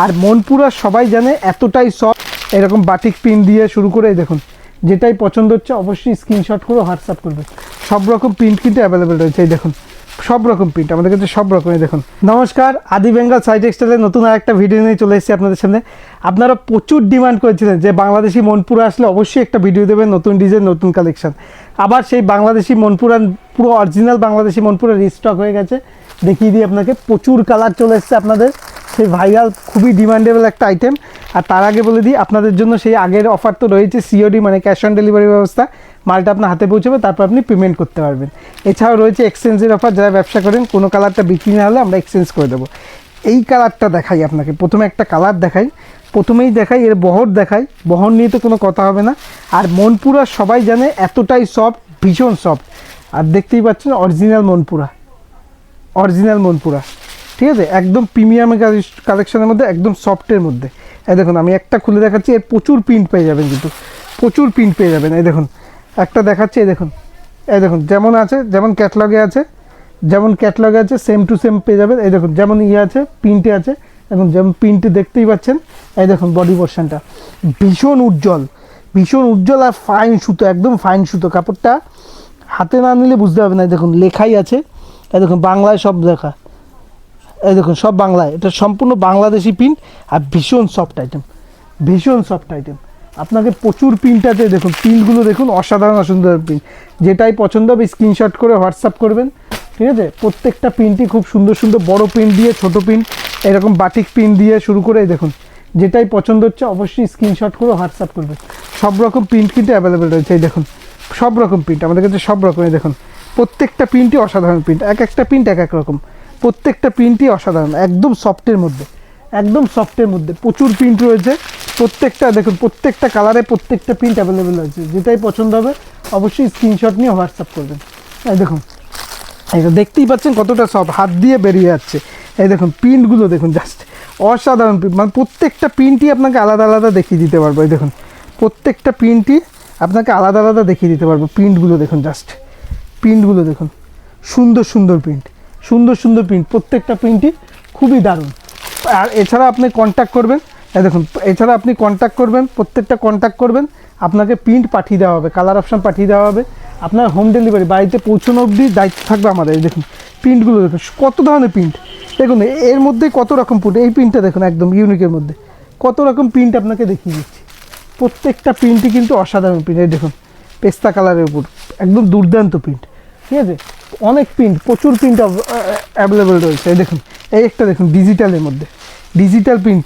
আর মনপুরা সবাই জানে এতটাই সফট। এরকম বাটিক প্রিন্ট দিয়ে শুরু করে দেখুন, যেটাই পছন্দ হচ্ছে অবশ্যই স্ক্রিনশট করে হোয়াটসঅ্যাপ করবে। সব রকম প্রিন্ট কিন্তু অ্যাভেলেবেল রয়েছে। এই দেখুন সব রকম প্রিন্ট আমাদের কাছে, সব রকমের। দেখুন নমস্কার, আদি বেঙ্গল সাই টেক্সটাইলের নতুন আর একটা ভিডিও নিয়ে চলে এসেছি আপনাদের সামনে। আপনারা প্রচুর ডিমান্ড করেছিলেন যে বাংলাদেশি মনপুরা আসলে অবশ্যই একটা ভিডিও দেবেন, নতুন ডিজাইন নতুন কালেকশন। আবার সেই বাংলাদেশি মনপুরা, পুরো অরিজিনাল বাংলাদেশি মনপুরা রিস্টক হয়ে গেছে। দেখিয়ে দিই আপনাকে, প্রচুর কালার চলে এসছে আপনাদের, সেই ভাইরাল খুবই ডিমান্ডেবল একটা আইটেম। আর তার আগে বলে দিই আপনাদের জন্য সেই আগের অফার তো রয়েছে, সিওডি মানে ক্যাশ অন ডেলিভারি ব্যবস্থা। মালটা আপনার হাতে পৌঁছবে, তারপর আপনি পেমেন্ট করতে পারবেন। এছাড়াও রয়েছে এক্সচেঞ্জের অফার, যারা ব্যবসা করেন কোনো কালারটা বিক্রি না হলে আমরা এক্সচেঞ্জ করে দেবো। এই কালারটা দেখাই আপনাকে, প্রথমে একটা কালার দেখাই, প্রথমেই দেখাই এর বহর দেখাই। বহর নিয়ে তো কোনো কথা হবে না। আর মনপুরা সবাই জানে এতটাই সফট, ভীষণ সফট। আর দেখতেই পাচ্ছেন অরিজিনাল মনপুরা, অরিজিনাল মনপুরা, ঠিক আছে, একদম প্রিমিয়াম কালেকশনের মধ্যে, একদম সফটের মধ্যে। এই দেখুন আমি একটা খুলে দেখাচ্ছি, এর প্রচুর প্রিন্ট পেয়ে যাবেন, কিন্তু প্রচুর প্রিন্ট পেয়ে যাবেন। এই দেখুন একটা দেখাচ্ছি, এই দেখুন, এই দেখুন যেমন আছে, যেমন ক্যাটলগে আছে, যেমন ক্যাটলগে আছে সেম টু সেম পেয়ে যাবেন। এই দেখুন যেমন ইয়ে আছে, প্রিন্টে আছে, এখন যেমন প্রিন্টে দেখতেই পাচ্ছেন। এই দেখুন বডি পোর্শনটা ভীষণ উজ্জ্বল, ভীষণ উজ্জ্বল আর ফাইন সুতো, একদম ফাইন সুতো। কাপড়টা হাতে না নিলে বুঝতে পারবে না। এই দেখুন লেখাই আছে, এই দেখুন বাংলায় সব লেখা, এই দেখুন সব বাংলায়। এটা সম্পূর্ণ বাংলাদেশি প্রিন্ট আর ভীষণ সফট আইটেম, ভীষণ সফট আইটেম। আপনাকে প্রচুর প্রিন্ট আছে, দেখুন প্রিন্টগুলো দেখুন, অসাধারণ অসুন্দর প্রিন্ট। যেটাই পছন্দ হবে স্ক্রিনশট করে হোয়াটসঅ্যাপ করবেন, ঠিক আছে। প্রত্যেকটা প্রিন্টই খুব সুন্দর সুন্দর, বড় প্রিন্ট দিয়ে ছোট প্রিন্ট, এরকম বাটিক প্রিন্ট দিয়ে শুরু করে দেখুন, যেটাই পছন্দ হচ্ছে অবশ্যই স্ক্রিনশট করে হোয়াটসঅ্যাপ করবেন। সব রকম প্রিন্ট কিন্তু অ্যাভেলেবেল রয়েছে। এই দেখুন সব রকম প্রিন্ট আমাদের কাছে, সব রকমের। দেখুন প্রত্যেকটা প্রিন্টই অসাধারণ প্রিন্ট, এক একটা প্রিন্ট এক এক রকম, প্রত্যেকটা প্রিন্টই অসাধারণ, একদম সফটের মধ্যে, একদম সফটের মধ্যে প্রচুর প্রিন্ট রয়েছে। প্রত্যেকটা দেখুন, প্রত্যেকটা কালারে প্রত্যেকটা প্রিন্ট অ্যাভেলেবেল রয়েছে। যেটাই পছন্দ হবে অবশ্যই স্ক্রিনশট নিয়ে হোয়াটসঅ্যাপ করবেন। এই দেখুন, এটা দেখতেই পাচ্ছেন কতটা সব, হাত দিয়ে বেরিয়ে যাচ্ছে। এই দেখুন প্রিন্টগুলো দেখুন, জাস্ট অসাধারণ প্রিন্ট, মানে প্রত্যেকটা প্রিন্টই আপনাকে আলাদা আলাদা দেখিয়ে দিতে পারবো। এই দেখুন প্রত্যেকটা প্রিন্টই আপনাকে আলাদা আলাদা দেখিয়ে দিতে পারবো। প্রিন্টগুলো দেখুন, জাস্ট প্রিন্টগুলো দেখুন, সুন্দর সুন্দর প্রিন্ট, সুন্দর সুন্দর প্রিন্ট, প্রত্যেকটা প্রিন্টই খুবই দারুণ। আর এছাড়া আপনি কন্ট্যাক্ট করবেন, এই দেখুন এছাড়া আপনি কন্ট্যাক্ট করবেন, প্রত্যেকটা কন্ট্যাক্ট করবেন, আপনাকে প্রিন্ট পাঠিয়ে দেওয়া হবে, কালার অপশান পাঠিয়ে দেওয়া হবে। আপনার হোম ডেলিভারি বাড়িতে পৌঁছানো অবধি দায়িত্ব থাকবে আমাদের। এই দেখুন প্রিন্টগুলো দেখুন, কত ধরনের প্রিন্ট দেখুন, এর মধ্যে কত রকম প্রিন্ট। এই প্রিন্টটা দেখুন একদম ইউনিকের মধ্যে, কত রকম প্রিন্ট আপনাকে দেখিয়ে দিচ্ছি। প্রত্যেকটা প্রিন্টই কিন্তু অসাধারণ প্রিন্ট। এই দেখুন পেস্তা কালারের উপর একদম দুর্দান্ত প্রিন্ট, ঠিক আছে। অনেক প্রিন্ট, প্রচুর প্রিন্ট অ্যাভেলেবেল রয়েছে। এই দেখুন এই একটা দেখুন ডিজিটালের মধ্যে, ডিজিটাল প্রিন্ট